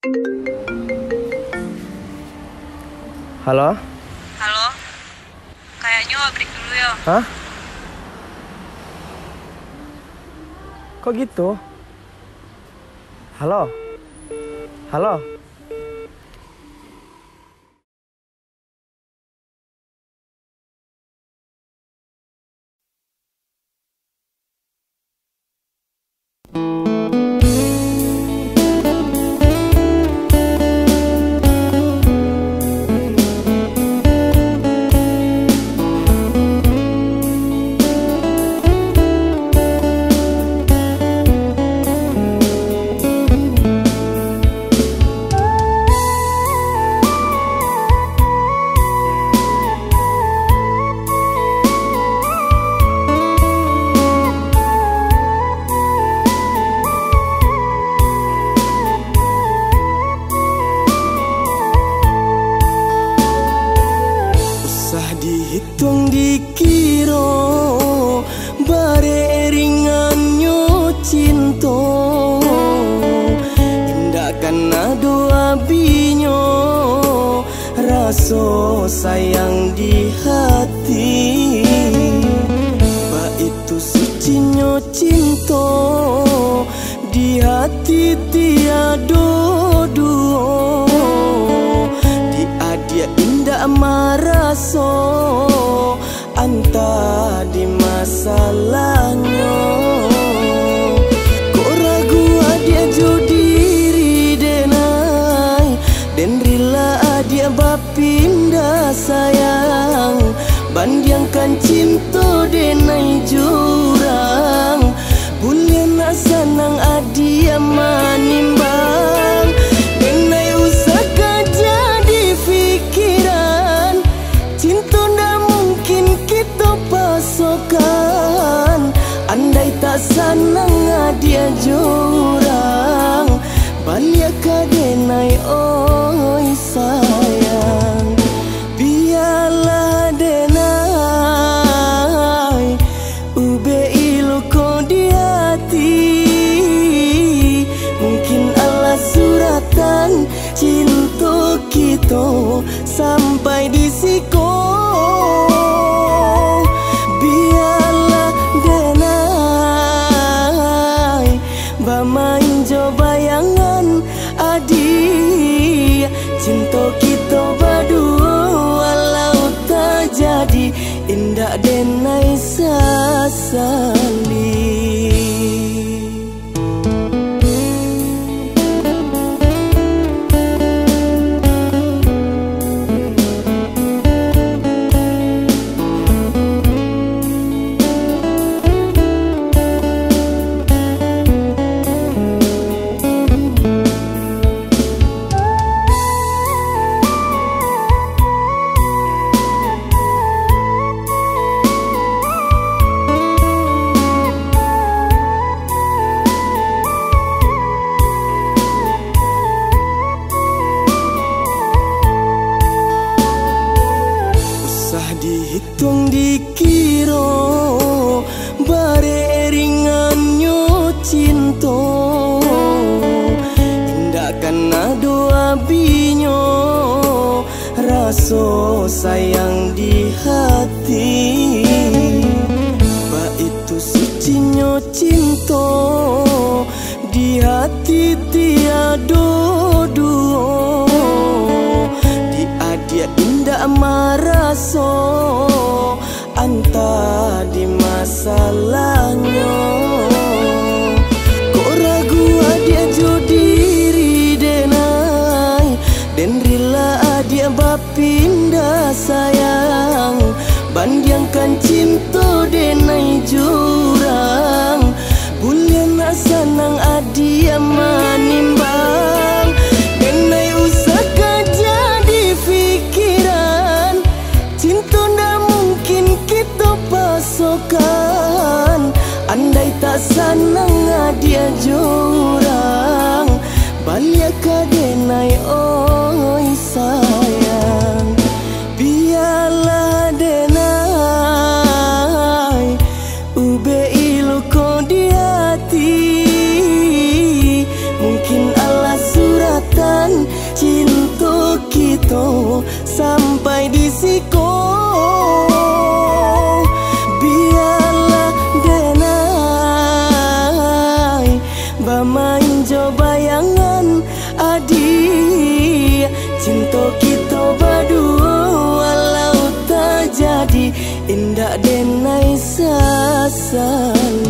Halo? Halo? Kayaknya break dulu ya. Hah? Kok gitu? Halo? Halo? Dihitung dikira bare ringannya cinta, indah karena doa binyo rasa sayang di hati. Ba itu sucinya cinta di hati tiada dua. Dia indah maraso anta di masalahnya. Kok ragu dia jo diri denai, dan rila dia bapindah sayang. Bandiangkan cinta denai jurang, bulan sanang adia manimbang. Denai usah jadi pikiran, cinta ndak mungkin kita pasokan. Andai tak sanang dia jurang, balik kadenai oi sayang. Biarlah denai ube ilu ko di hati, mungkin Allah suratan cinta kita sampai di siko. Biarlah denai bamain jo bayangan adi, cinta kita berdua walau tak jadi indah denai sasali. Dihitung dikira bare ringannya cinta, indah karena doa binyo rasa sayang di hati. Ba itu sucinya cinta di hati tiada dua. Dia indah maraso anta di masalahnya. Kok ragu dia jo diri denai, dan rila dia bapindah sayang. Bandiangkan cinta denai jurang, bulan sanang adia manimbang. Denai usah jadi pikiran, cinta ndak mungkin kita pasokan. Andai tak sanang dia jurang, balik kadenai oi sayang. Biarlah denai ube ilu ko di hati, mungkin Allah suratan kita sampai di siko. Biarlah denai bermain jo bayangan adi, cinta kita berdua walau tak jadi, indah denai sasana.